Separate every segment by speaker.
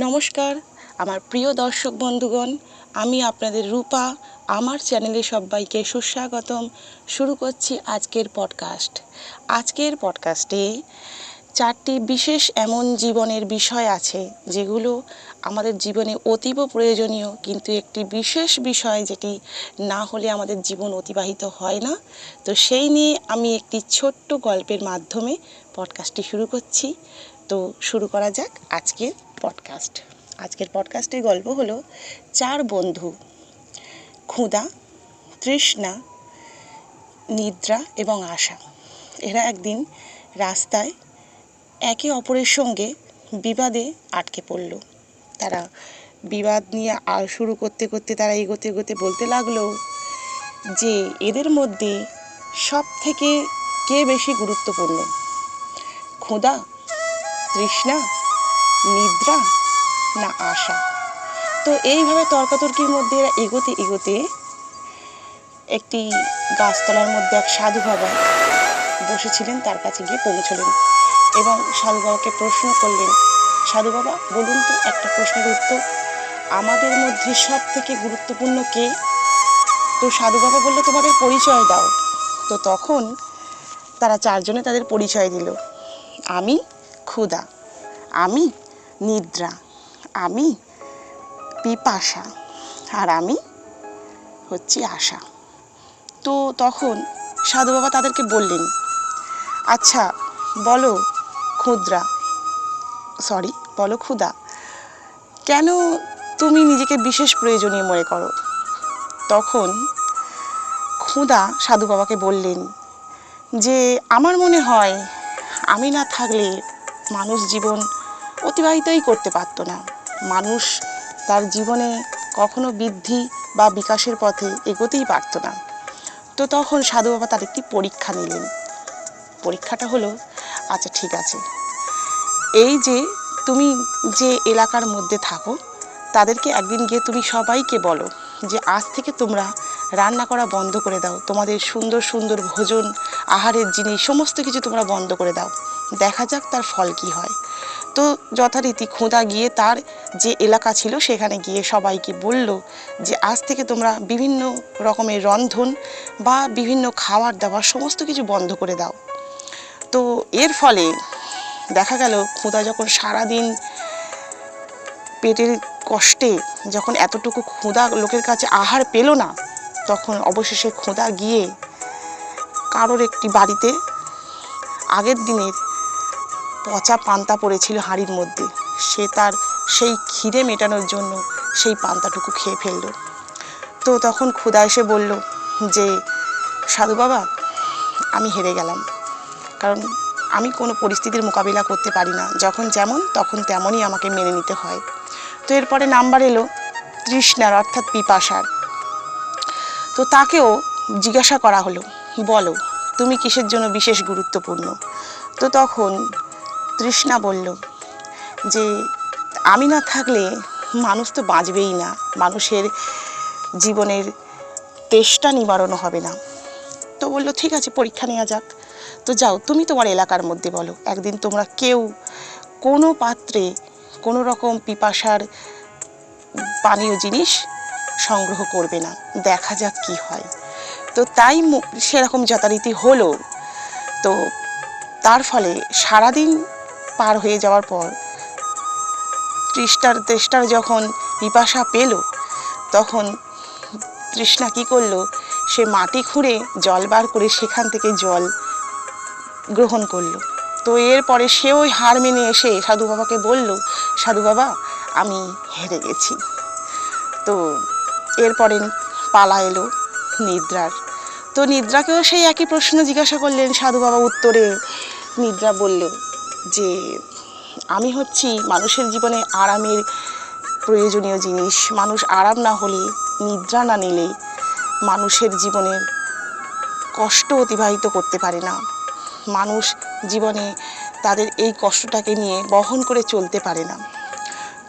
Speaker 1: নমস্কার আমার প্রিয় দর্শক বন্ধুগণ, আমি আপনাদের রূপা। আমার চ্যানেলে সবাইকে সুস্বাগতম। শুরু করছি আজকের পডকাস্ট। আজকের পডকাস্টে 4টি বিশেষ এমন জীবনের বিষয় আছে যেগুলো আমাদের জীবনে অতীব প্রয়োজনীয়, কিন্তু একটি বিশেষ বিষয় যেটি না হলে আমাদের জীবন অতিবাহিত হয় না। তো সেই নিয়ে আমি একটি ছোট্ট গল্পের মাধ্যমে পডকাস্টটি শুরু করছি। তো শুরু করা যাক আজকের পডকাস্ট। আজকের পডকাস্টের গল্প হলো 4 বন্ধু, ক্ষুধা, তৃষ্ণা, নিদ্রা এবং আশা। এরা একদিন রাস্তায় একে অপরের সঙ্গে বিবাদে আটকে পড়ল। তারা বিবাদ নিয়ে শুরু করতে করতে তারা এগোতে এগোতে বলতে লাগলো যে এদের মধ্যে সব থেকে কে বেশি গুরুত্বপূর্ণ, ক্ষুধা, তৃষ্ণা, নিদ্রা না আশা। তো এইভাবে তর্কাতর্কির মধ্যে এরা এগোতে এগোতে একটি গাছতলার মধ্যে এক সাধু বাবা বসেছিলেন, তার কাছে গিয়ে পৌঁছলেন এবং সাধু বাবাকে প্রশ্ন করলেন, সাধু বাবা বলুন তো একটা প্রশ্নের উত্তর, আমাদের মধ্যে সব থেকে গুরুত্বপূর্ণ কে? তো সাধু বাবা বলল, তোমাদের পরিচয় দাও। তো তখন তারা 4 জনে তাদের পরিচয় দিল। আমি ক্ষুধা, আমি নিদ্রা, আমি পিপাসা, আর আমি হচ্ছি আশা। তো তখন সাধু বাবা তাদেরকে বললেন, আচ্ছা বলো ক্ষুধা, কেন তুমি নিজেকে বিশেষ প্রয়োজনীয় মনে করো? তখন ক্ষুধা সাধু বাবাকে বললেন যে আমার মনে হয় আমি না থাকলে মানুষ জীবন অতিবাহিতই করতে পারতো না, মানুষ তার জীবনে কখনো বৃদ্ধি বা বিকাশের পথে এগোতেই পারতো না। তো তখন সাধু বাবা তার একটি পরীক্ষা নিলেন। পরীক্ষাটা হলো, আচ্ছা ঠিক আছে, এই যে তুমি যে এলাকার মধ্যে থাকো তাদেরকে একদিন গিয়ে তুমি সবাইকে বলো যে আজ থেকে তোমরা রান্না করা বন্ধ করে দাও, তোমাদের সুন্দর সুন্দর ভোজন, আহারের জিনিস সমস্ত কিছু তোমরা বন্ধ করে দাও, দেখা যাক তার ফল কি হয়। তো যথারীতি ক্ষুধা গিয়ে তার যে এলাকা ছিল সেখানে গিয়ে সবাইকে বলল যে আজ থেকে তোমরা বিভিন্ন রকমের রন্ধন বা বিভিন্ন খাবার দাবার সমস্ত কিছু বন্ধ করে দাও। তো এর ফলে দেখা গেল ক্ষুধা যখন সারাদিন পেটের কষ্টে যখন এতটুকু ক্ষুধা লোকের কাছে আহার পেল না, তখন অবশেষে ক্ষুধা গিয়ে কারোর একটি বাড়িতে আগের দিনের পচা পান্তা পড়েছিল হাঁড়ির মধ্যে, সে তার সেই খিদে মেটানোর জন্য সেই পান্তাটুকু খেয়ে ফেলল। তো তখন ক্ষুধা এসে বলল যে সাধু বাবা আমি হেরে গেলাম, কারণ আমি কোনো পরিস্থিতির মোকাবিলা করতে পারি না, যখন যেমন তখন তেমনই আমাকে মেনে নিতে হয়। তো এরপরে নাম্বার এলো তৃষ্ণার অর্থাৎ পিপাসার। তো তাকেও জিজ্ঞাসা করা হলো, বলো তুমি কিসের জন্য বিশেষ গুরুত্বপূর্ণ? তো তখন তৃষ্ণা বলল যে আমি না থাকলে মানুষ তো বাঁচবেই না, মানুষের জীবনের তেষ্টা নিবারণ হবে না। তো বললো ঠিক আছে, পরীক্ষা নেওয়া যাক। তো যাও তুমি তোমার এলাকার মধ্যে বলো একদিন তোমরা কেউ কোনো পাত্রে কোনো রকম পিপাসার পানীয় জিনিস সংগ্রহ করবে না, দেখা যাক কি হয়। তো তাই সেরকম যথারীতি হলো। তো তার ফলে সারাদিন পার হয়ে যাওয়ার পর তৃষ্ণার যখন পিপাসা পেল, তখন তৃষ্ণা কী করলো, সে মাটি খুঁড়ে জল বার করে সেখান থেকে জল গ্রহণ করলো। তো এরপরে সে ওই হার মেনে এসে সাধু বাবাকে বলল, সাধু বাবা আমি হেরে গেছি। তো এরপরে পালা এলো নিদ্রার। তো নিদ্রাকেও সেই একই প্রশ্ন জিজ্ঞাসা করলেন সাধু বাবা। উত্তরে নিদ্রা বলল যে আমি হচ্ছি মানুষের জীবনে আরামের প্রয়োজনীয় জিনিস, মানুষ আরাম না হলে, নিদ্রা না নিলে মানুষের জীবনের কষ্ট অতিবাহিত করতে পারে না, মানুষ জীবনে তাদের এই কষ্টটাকে নিয়ে বহন করে চলতে পারে না।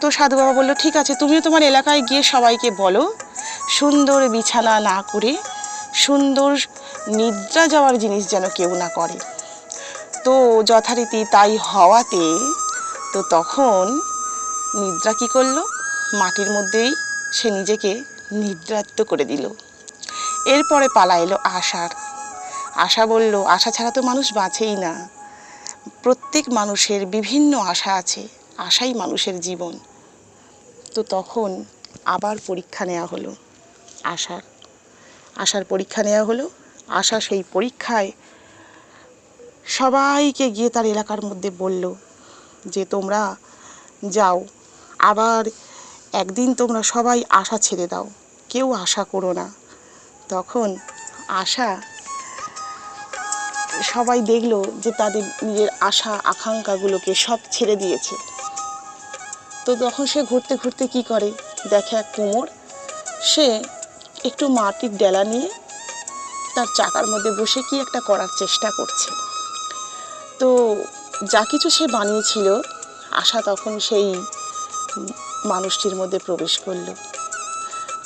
Speaker 1: তো সাধু বাবা বলল ঠিক আছে, তুমিও তোমার এলাকায় গিয়ে সবাইকে বলো সুন্দর বিছানা না করে সুন্দর নিদ্রা যাওয়ার জিনিস যেন কেউ না করে। তো যথারীতি তাই হওয়াতে তো তখন নিদ্রা কী করলো, মাটির মধ্যেই সে নিজেকে নিদ্রাত্ত করে দিল। এরপরে পালা এলো আশার। আশা বলল, আশা ছাড়া তো মানুষ বাঁচেই না। প্রত্যেক মানুষের বিভিন্ন আশা আছে, আশাই মানুষের জীবন। তো তখন আবার পরীক্ষা নেওয়া হলো আশার পরীক্ষা নেওয়া হলো। আশা সেই পরীক্ষায় সবাইকে গিয়ে তার এলাকার মধ্যে বলল যে তোমরা যাও, আবার একদিন তোমরা সবাই আশা ছেড়ে দাও, কেউ আশা করো না। তখন আশা, সবাই দেখলো যে তাদের নিজের আশা আকাঙ্ক্ষাগুলোকে সব ছেড়ে দিয়েছে। তো তখন সে ঘুরতে ঘুরতে কী করে, দেখে এক কুমোর, সে একটু মাটির ডেলা নিয়ে তার চাকার মধ্যে বসে কি একটা করার চেষ্টা করছে। তো যা কিছু সে বানিয়েছিল, আশা তখন সেই মানুষটির মধ্যে প্রবেশ করলো।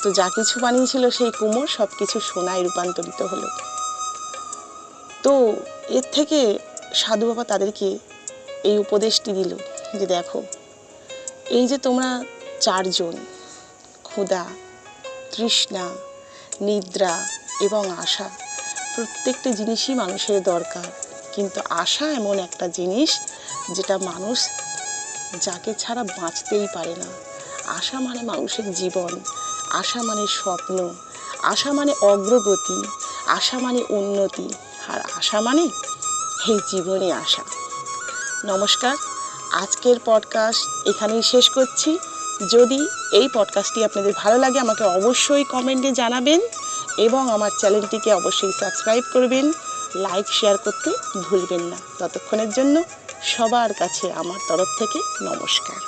Speaker 1: তো যা কিছু বানিয়েছিল সেই কুমোর সব কিছু সোনায় রূপান্তরিত হলো। তো এর থেকে সাধু বাবা তাদেরকে এই উপদেশটি দিল যে দেখো, এই যে তোমরা চারজন, ক্ষুধা, তৃষ্ণা, নিদ্রা এবং আশা, প্রত্যেকটি জিনিসই মানুষের দরকার। কিন্তু আশা এমন একটা জিনিস যেটা মানুষ যাকে ছাড়া বাঁচতেই পারে না। আশা মানে মানুষের জীবন, আশা মানে স্বপ্ন, আশা মানে অগ্রগতি, আশা মানে উন্নতি, আর আশা মানে এই জীবনে আশা। নমস্কার, আজকের পডকাস্ট এখানেই শেষ করছি। যদি এই পডকাস্টটি আপনাদের ভালো লাগে আমাকে অবশ্যই কমেন্টে জানাবেন এবং আমার চ্যানেলটিকে অবশ্যই সাবস্ক্রাইব করবেন, লাইক শেয়ার করতে ভুলবেন না। ততক্ষণের জন্য সবার কাছে আমার তরফ থেকে নমস্কার।